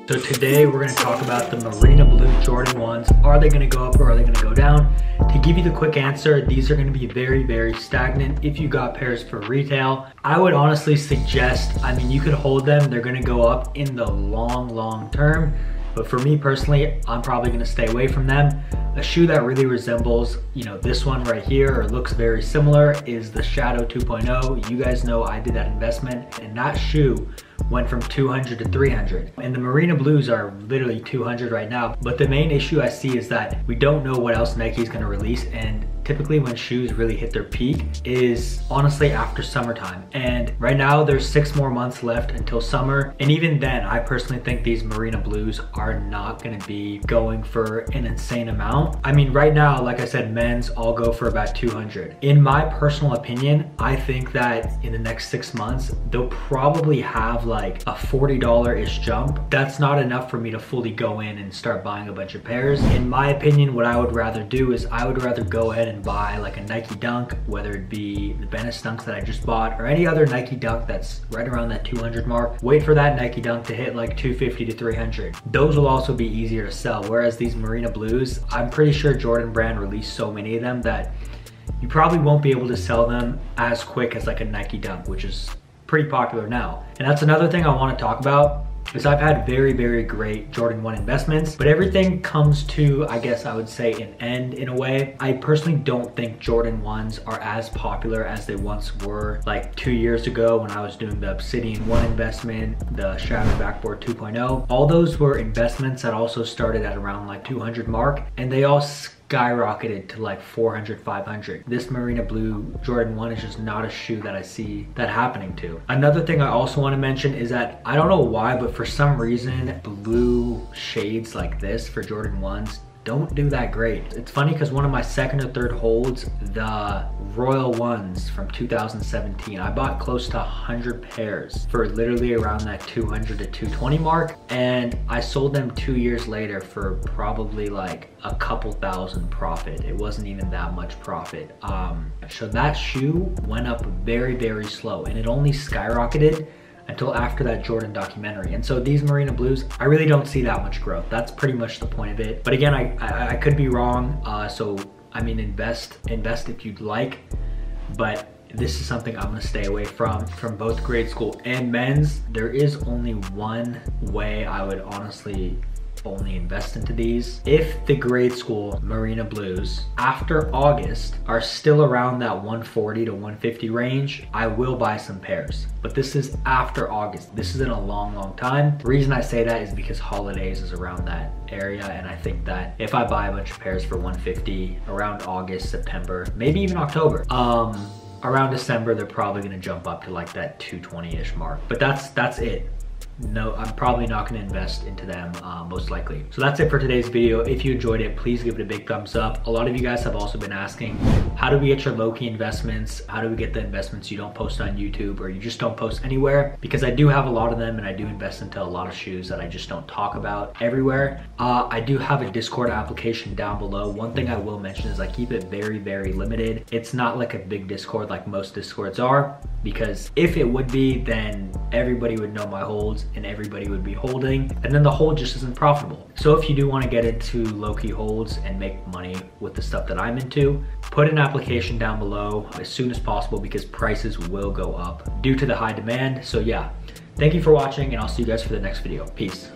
So today we're going to talk about the Marina Blue Jordan 1s. Are they going to go up or are they going to go down? To give you the quick answer, these are going to be very, very stagnant if you got pairs for retail. I would honestly suggest, you could hold them. They're going to go up in the long term. But for me personally, I'm probably gonna stay away from them. A shoe that really resembles, this one right here, or looks very similar, is the Shadow 2.0. You guys know I did that investment, and that shoe went from 200 to 300. And the Marina Blues are literally 200 right now. But the main issue I see is that we don't know what else Nike's gonna release, and typically when shoes really hit their peak is honestly after summertime. And right now there's 6 more months left until summer. And even then, I personally think these Marina Blues are not gonna be going for an insane amount. Right now, like I said, men's all go for about 200. In my personal opinion, I think that in the next 6 months, they'll probably have like a $40-ish jump. That's not enough for me to fully go in and start buying a bunch of pairs. In my opinion, what I would rather do is I would rather go ahead and buy like a Nike Dunk, whether it be the Bennis Dunks that I just bought or any other Nike Dunk that's right around that 200 mark. Wait for that Nike Dunk to hit like 250 to 300. Those will also be easier to sell. Whereas these Marina Blues, I'm pretty sure Jordan Brand released so many of them that you probably won't be able to sell them as quick as like a Nike Dunk, which is pretty popular now. And that's another thing I want to talk about, is I've had very, very great Jordan 1 investments, but everything comes to, I guess I would say, an end in a way. I personally don't think Jordan 1s are as popular as they once were like 2 years ago when I was doing the Obsidian 1 investment, the Shadow Backboard 2.0. All those were investments that also started at around like 200 mark, and they all skyrocketed to like 400, 500. This Marina Blue Jordan 1 is just not a shoe that I see that happening to. Another thing I also want to mention is that I don't know why, but for some reason, blue shades like this for Jordan 1s don't do that great. It's funny because one of my second or third holds, the Royal Ones from 2017, I bought close to 100 pairs for literally around that 200 to 220 mark, and I sold them 2 years later for probably like a couple thousand profit. It wasn't even that much profit. So that shoe went up very, very slow, and it only skyrocketed until after that Jordan documentary. And so these Marina Blues, I really don't see that much growth. That's pretty much the point of it. But again, I could be wrong. Invest if you'd like, but this is something I'm gonna stay away from both grade school and men's. There is only one way I would honestly only invest into these. If the grade school Marina Blues after August are still around that 140 to 150 range, I will buy some pairs. But this is after August. This is in a long time. The reason I say that is because holidays is around that area, and I think that if I buy a bunch of pairs for 150 around August, September, maybe even October, around December, they're probably gonna jump up to like that 220-ish mark. But that's it. No, I'm probably not going to invest into them, most likely. So that's it for today's video. If you enjoyed it, please give it a big thumbs up. A lot of you guys have also been asking, how do we get your low-key investments? How do we get the investments you don't post on YouTube or you just don't post anywhere? Because I do have a lot of them, and I do invest into a lot of shoes that I just don't talk about everywhere. I do have a Discord application down below. One thing I will mention is I keep it very, very limited. It's not like a big Discord like most Discords are, because if it would be, then everybody would know my holds and everybody would be holding, and then the hold just isn't profitable. So if you do want to get into low-key holds and make money with the stuff that I'm into, put an application down below as soon as possible, because prices will go up due to the high demand. So yeah, thank you for watching, and I'll see you guys for the next video. Peace.